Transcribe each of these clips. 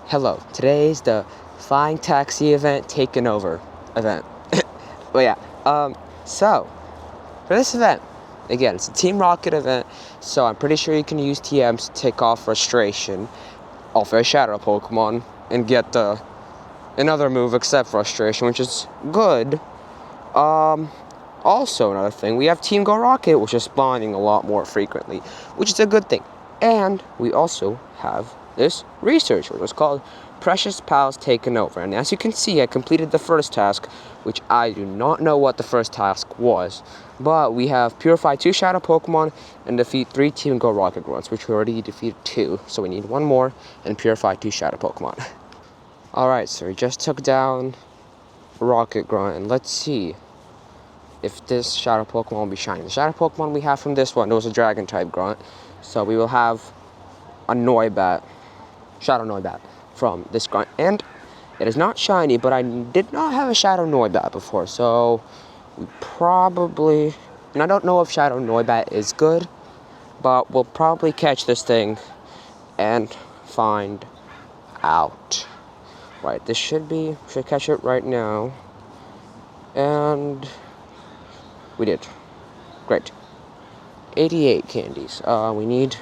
Hello, today's the Flying Taxi event taken over event. Well, yeah, so, for this event, again, it's a Team Rocket event, so I'm pretty sure you can use TMs to take off frustration off a Shadow Pokemon and get another move except frustration, which is good. Also, another thing, we have Team Go Rocket, which is spawning a lot more frequently, which is a good thing. And we also have this research, which was called Precious Pals Taken Over. And as you can see, I completed the first task, which I do not know what the first task was. But we have Purify 2 Shadow Pokemon and defeat 3 Team Go Rocket Grunts, which we already defeated 2. So we need 1 more and Purify 2 Shadow Pokemon. Alright, so we just took down Rocket Grunt, and let's see if this Shadow Pokemon will be shiny. The Shadow Pokemon we have from this one was a Dragon-type Grunt. So we will have a Noibat, Shadow Noibat, from this Grunt. And it is not shiny, but I did not have a Shadow Noibat before. So we probably, and I don't know if Shadow Noibat is good, but we'll probably catch this thing and find out. Right, this should catch it right now. And we did. Great. 88 candies. We need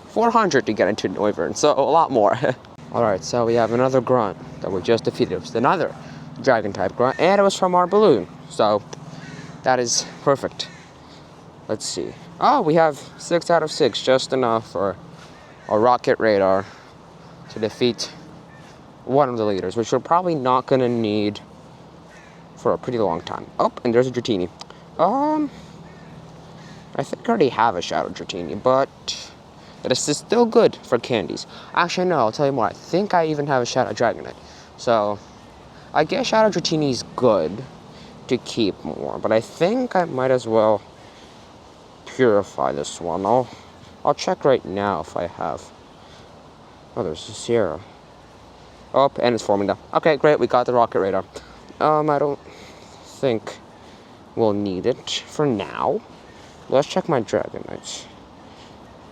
400 to get into Noivern, so a lot more. Alright, so we have another Grunt that we just defeated. It was another Dragon-type Grunt, and it was from our balloon. So, that is perfect. Let's see. Oh, we have 6 out of 6, just enough for a Rocket Radar to defeat one of the leaders, which we're probably not going to need for a pretty long time. Oh, and there's a Dratini. I think I already have a Shadow Dratini, but this is still good for candies. Actually, no, I'll tell you more. I think I even have a Shadow Dragonite. So, I guess Shadow Dratini is good to keep more, but I think I might as well purify this one. I'll check right now if I have. Oh, there's a Sierra. Oh, and it's forming down. Okay, great, we got the Rocket Radar. I don't think we'll need it for now. Let's check my Dragonites.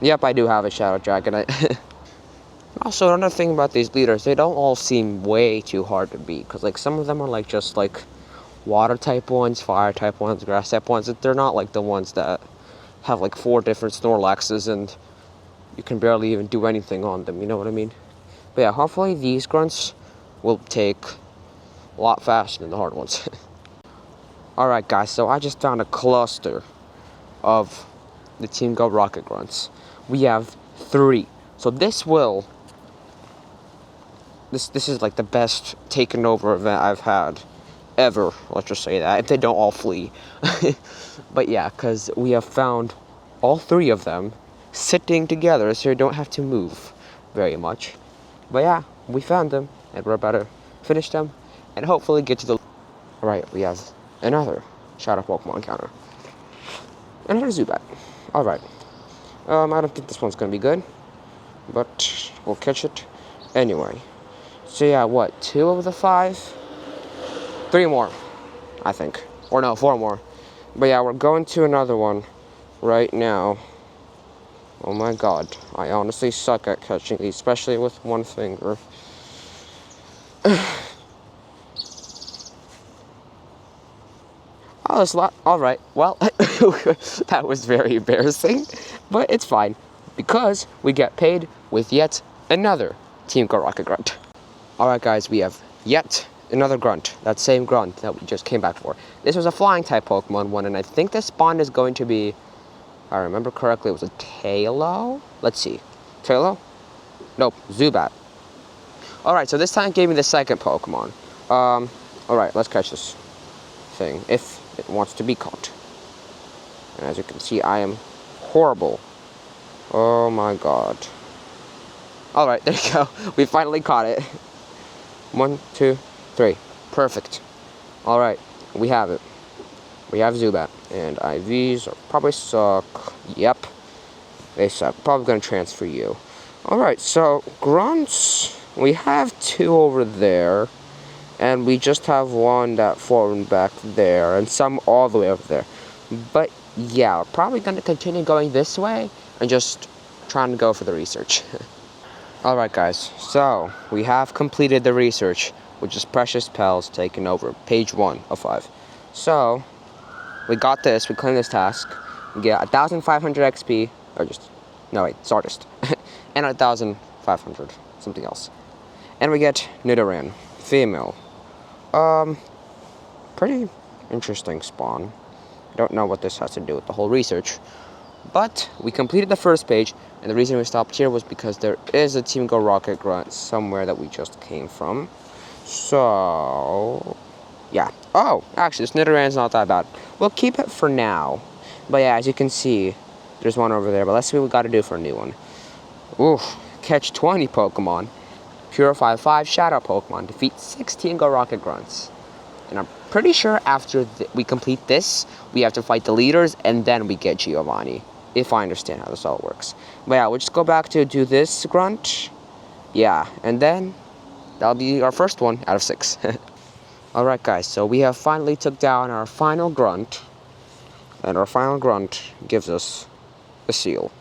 Yep, I do have a Shadow Dragonite. Also, another thing about these leaders, they don't all seem way too hard to beat. Because, like, some of them are, just, water-type ones, fire-type ones, grass-type ones. They're not, the ones that have, 4 different Snorlaxes and you can barely even do anything on them, you know what I mean? But yeah, hopefully these Grunts will take a lot faster than the hard ones. Alright guys, so I just found a cluster of the Team Go Rocket Grunts. We have 3. So this is the best taken over event I've had ever. Let's just say that, if they don't all flee. But yeah, because we have found all 3 of them sitting together, so you don't have to move very much. But yeah, we found them, and we're about to finish them, and hopefully get to the... Alright, we have another Shadow Pokemon encounter. Another Zubat. Alright. I don't think this one's gonna be good, but we'll catch it anyway. So yeah, what, 2 of the 5? 3 more, I think. Or no, 4 more. But yeah, we're going to another one right now. Oh my god, I honestly suck at catching these, especially with one finger. Oh, it's a lot. Alright, well, that was very embarrassing, but it's fine, because we get paid with yet another Team Go Rocket Grunt. Alright guys, we have yet another Grunt, that same Grunt that we just came back for. This was a Flying-type Pokemon one, and I think the spawn is going to be, if I remember correctly, it was a Tailo? Let's see. Tailo? Nope, Zubat. Alright, so this time it gave me the second Pokemon. Alright, let's catch this thing, if it wants to be caught. And as you can see, I am horrible. Oh my god. Alright, there you go. We finally caught it. 1, 2, 3. Perfect. Alright, we have it. We have Zubat. And IVs are probably suck. Yep. They suck. Probably gonna transfer you. Alright, so Grunts, we have 2 over there. And we just have 1 that formed back there. And some all the way over there. But yeah, we're probably gonna continue going this way. And just trying to go for the research. Alright guys, so we have completed the research, which is Precious Pals taking over, page 1 of 5. So, we got this, we claimed this task, we get 1,500 XP, or just, no wait, Stardust, and 1,500, something else. And we get Nidoran, female. Pretty interesting spawn. I don't know what this has to do with the whole research. But we completed the first page, and the reason we stopped here was because there is a Team Go Rocket grunt somewhere that we just came from. So, yeah. Oh, actually, this Nidoran's not that bad. We'll keep it for now. But yeah, as you can see, there's one over there. But let's see what we got to do for a new one. Oof, catch 20 Pokemon. Purify 5 Shadow Pokemon. Defeat 16 Go Rocket grunts. And I'm pretty sure after we complete this, we have to fight the leaders, and then we get Giovanni. If I understand how this all works. But yeah, we'll just go back to do this grunt. Yeah, and then that'll be our first one out of 6. Alright guys, so we have finally took down our final grunt. And our final grunt gives us a seal.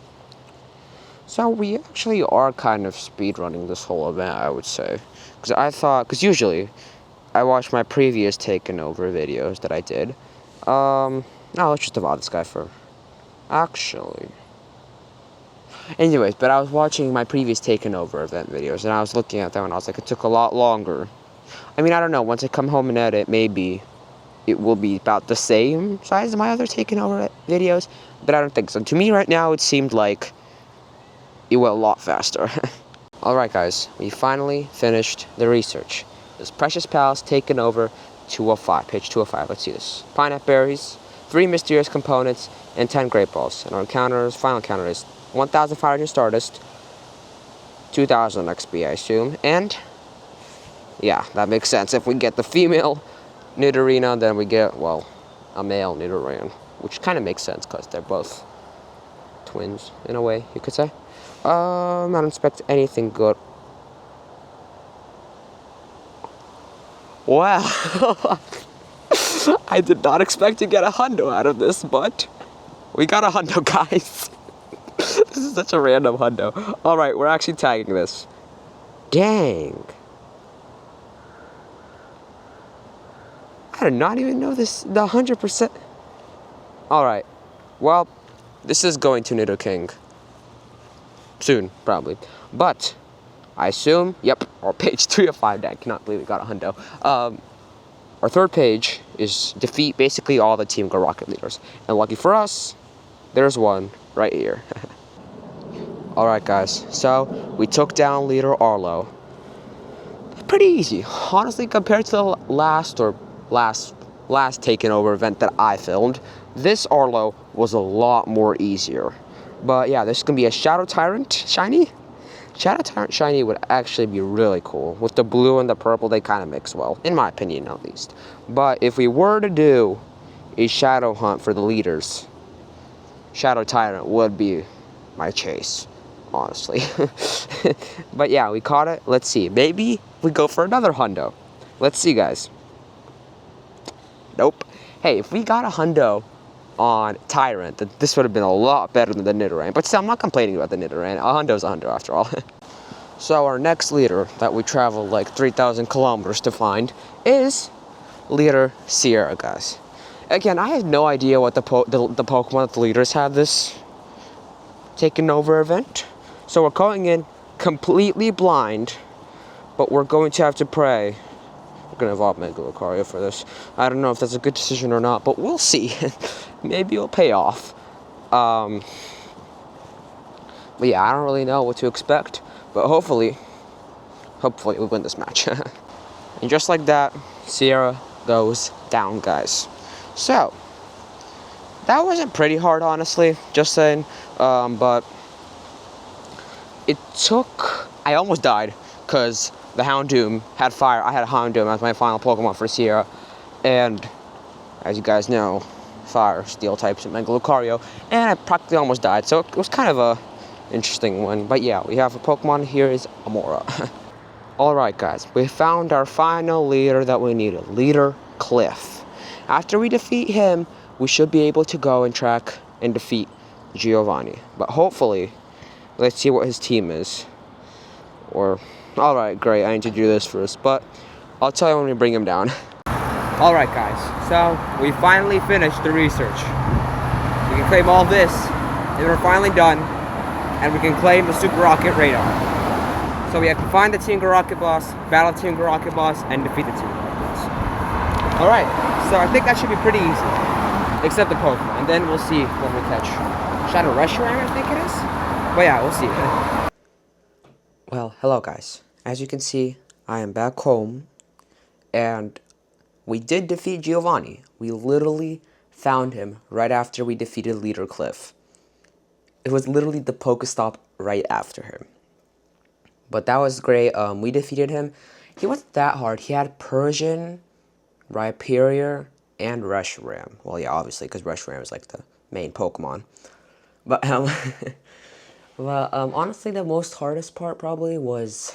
So we actually are kind of speedrunning this whole event, I would say. Because usually I watched my previous taken over videos that I did. No, let's just divide this guy for... Actually. Anyways, but I was watching my previous taken over event videos, and I was looking at them, and I was like, it took a lot longer. I mean, I don't know, once I come home and edit, maybe it will be about the same size as my other taken over videos, but I don't think so. To me right now, it seemed like it went a lot faster. Alright guys, we finally finished the research. This Precious Pals taken over 205, page 205, let's see this. Pineapple berries, 3 mysterious components, and 10 great balls. And our final counter is 1,500 Stardust, 2,000 XP I assume, and yeah, that makes sense. If we get the female Nidorina, then we get, well, a male Nidoran, which kind of makes sense because they're both twins in a way, you could say. I don't expect anything good. Wow. I did not expect to get a Hundo out of this, but we got a Hundo, guys. This is such a random Hundo. Alright, we're actually tagging this. Dang. I did not even know this, the 100%. Alright. Well, this is going to Nidoking. Soon, probably. But, I assume, yep, our page 3 of 5, I cannot believe we got a Hundo. Our third page is defeat basically all the Team Go Rocket leaders. And lucky for us, there's one right here. Alright guys, so we took down leader Arlo. Pretty easy. Honestly, compared to the last taken over event that I filmed, this Arlo was a lot more easier. But yeah, this is going to be a Shadow Tyrant shiny. Shadow Tyrant shiny would actually be really cool. With the blue and the purple, they kind of mix well, in my opinion at least. But if we were to do a Shadow Hunt for the leaders, Shadow Tyrant would be my chase, honestly. But yeah, we caught it. Let's see. Maybe we go for another Hundo. Let's see, guys. Nope. Hey, if we got a Hundo on Tyrant, that this would have been a lot better than the Nidoran. But still, I'm not complaining about the Nidoran. A Hundo's a Hundo after all. So our next leader that we traveled like 3,000 kilometers to find is leader Sierra, guys. Again, I have no idea what the Pokemon the leaders have this taken over event. So we're going in completely blind, but we're going to have to pray. We're going to evolve Mega Lucario for this. I don't know if that's a good decision or not, but we'll see. Maybe it'll pay off. But yeah, I don't really know what to expect, but hopefully we win this match. And just like that, Sierra goes down, guys. So, that wasn't pretty hard, honestly, just saying, but it took, I almost died, because the Houndoom had fire. I had a Houndoom as my final Pokemon for Sierra, and as you guys know, fire, steel types, and Mega Lucario, and I practically almost died, so it was kind of a interesting one. But yeah, we have a Pokemon here is Amora. Alright guys, we found our final leader that we needed, Leader Cliff. After we defeat him, we should be able to go and track and defeat Giovanni. But hopefully, let's see what his team is. or... Alright, great, I need to do this first, but I'll tell you when we bring him down. Alright guys, so we finally finished the research. We can claim all this, and we're finally done, and we can claim the Super Rocket radar. So we have to find the Tinker Rocket boss, battle Tinker Rocket boss, and defeat the Tinker Rocket boss. Alright, so I think that should be pretty easy, except the Pokemon, and then we'll see when we catch Shadow Reshiram, I think it is? But yeah, we'll see. Well, hello guys. As you can see, I am back home, and we did defeat Giovanni. We literally found him right after we defeated Leader Cliff. It was literally the Pokestop right after him. But that was great. We defeated him. He wasn't that hard. He had Persian, Rhyperior, and Reshiram. Well, yeah, obviously, because Reshiram is like the main Pokemon. But, well, honestly, the most hardest part probably was...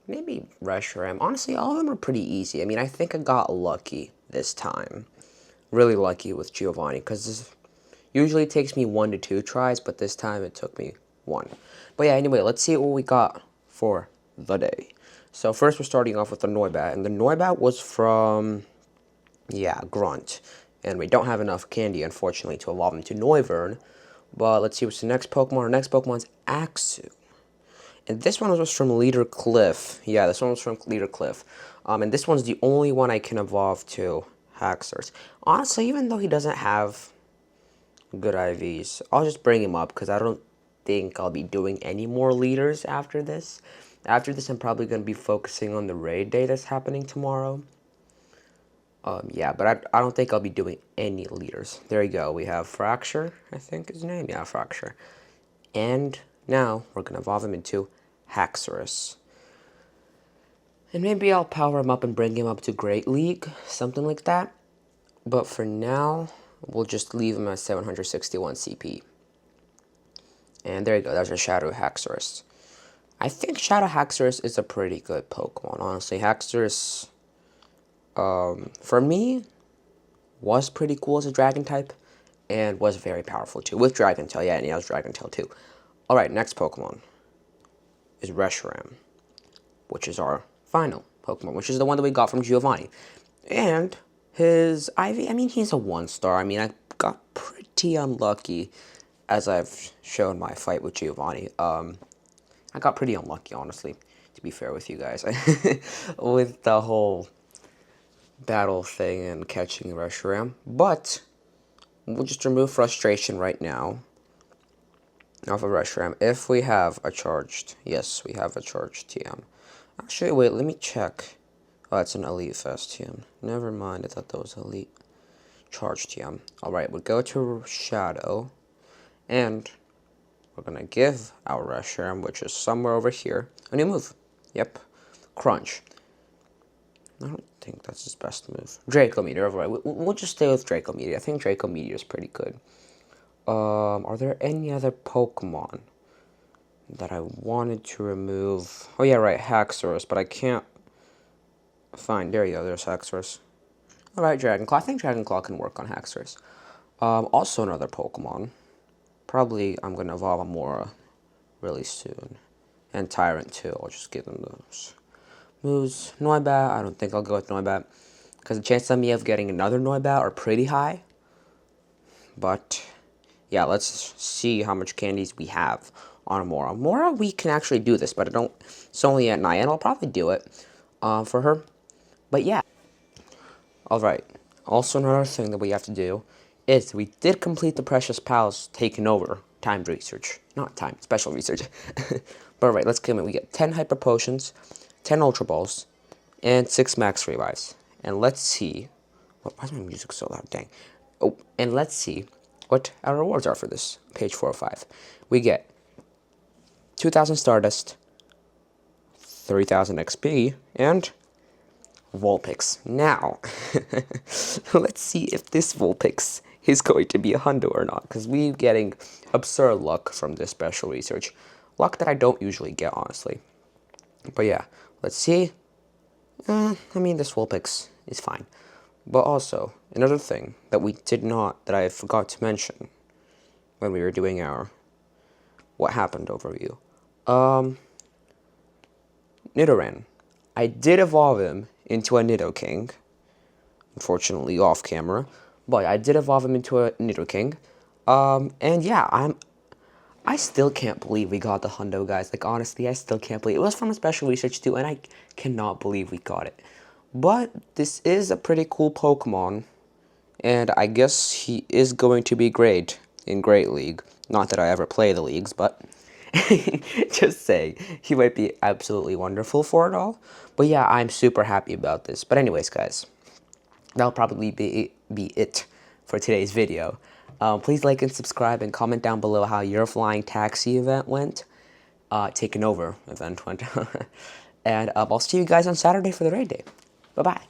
maybe Reshiram. Honestly, all of them are pretty easy. I mean, I think I got lucky this time. Really lucky with Giovanni, because usually it takes me 1 to 2 tries, but this time it took me 1. But yeah, anyway, let's see what we got for the day. So first we're starting off with the Noibat, and the Noibat was from, yeah, Grunt. And we don't have enough candy, unfortunately, to evolve him to Noivern. But let's see what's the next Pokemon. Our next Pokemon's Axew. And this one was from Leader Cliff. Yeah, this one was from Leader Cliff. And this one's the only one I can evolve to Haxorus. Honestly, even though he doesn't have good IVs, I'll just bring him up because I don't think I'll be doing any more leaders after this. After this, I'm probably going to be focusing on the raid day that's happening tomorrow. Yeah, but I don't think I'll be doing any leaders. There you go. We have Fracture, I think his name. Yeah, Fracture. And now we're going to evolve him into Haxorus. And maybe I'll power him up and bring him up to Great League, something like that. But for now, we'll just leave him at 761 CP. And there you go, that's a Shadow Haxorus. I think Shadow Haxorus is a pretty good Pokemon, honestly. Haxorus, for me, was pretty cool as a Dragon type, and was very powerful too, with Dragon Tail. Yeah, and he has Dragon Tail too. Alright, next Pokemon is Reshiram, which is our final Pokemon, which is the one that we got from Giovanni. And his IV, I mean, he's a 1-star. I mean, I got pretty unlucky, as I've shown my fight with Giovanni. I got pretty unlucky, honestly, to be fair with you guys, with the whole battle thing and catching Reshiram. But we'll just remove frustration right now off of Reshiram. If we have a charged, yes, we have a charged TM. Actually, wait, let me check. Oh, it's an Elite Fast TM. Never mind, I thought that was Elite Charged TM. Alright, we'll go to Shadow, and we're going to give our Reshiram, which is somewhere over here, a new move. Yep, Crunch. I don't think that's his best move. Draco Meteor, alright, we'll just stay with Draco Meteor. I think Draco Meteor is pretty good. Are there any other Pokemon that I wanted to remove? Oh yeah, right, Haxorus, but I can't find. There you go, there's Haxorus. Alright, Dragonclaw. I think Dragonclaw can work on Haxorus. Also another Pokemon. Probably I'm going to evolve Amora really soon. And Tyrant too. I'll just give them those moves. Noibat, I don't think I'll go with Noibat, because the chances of me of getting another Noibat are pretty high. But yeah, let's see how much candies we have on Amora. Amora, we can actually do this, but I don't. It's only at night, and I'll probably do it for her. But yeah. Alright. Also, another thing that we have to do is we did complete the Precious Pals taken over timed research. Not timed, special research. But alright, let's come in. We get 10 Hyper Potions, 10 Ultra Balls, and 6 Max Revives. And let's see. Why is my music so loud? Dang. Oh, and let's see what our rewards are for this. Page 405. We get 2,000 Stardust, 3,000 XP, and Vulpix. Now, let's see if this Vulpix is going to be a Hundo or not, because we're getting absurd luck from this special research. Luck that I don't usually get, honestly. But yeah, let's see. I mean, this Vulpix is fine. But also, another thing that we did not, that I forgot to mention when we were doing our what happened overview. Nidoran. I did evolve him into a Nidoking, unfortunately off camera, but I did evolve him into a Nidoking. And yeah, I still can't believe we got the Hundo, guys. Like, honestly, I still can't believe it. It was from a special research too, and I cannot believe we got it. But this is a pretty cool Pokemon, and I guess he is going to be great in Great League. Not that I ever play the leagues, but just saying, he might be absolutely wonderful for it all. But yeah, I'm super happy about this. But anyways, guys, that'll probably be it for today's video. Please like and subscribe and comment down below how your flying taxi event went. Taken over event went. And I'll see you guys on Saturday for the raid day. Bye-bye.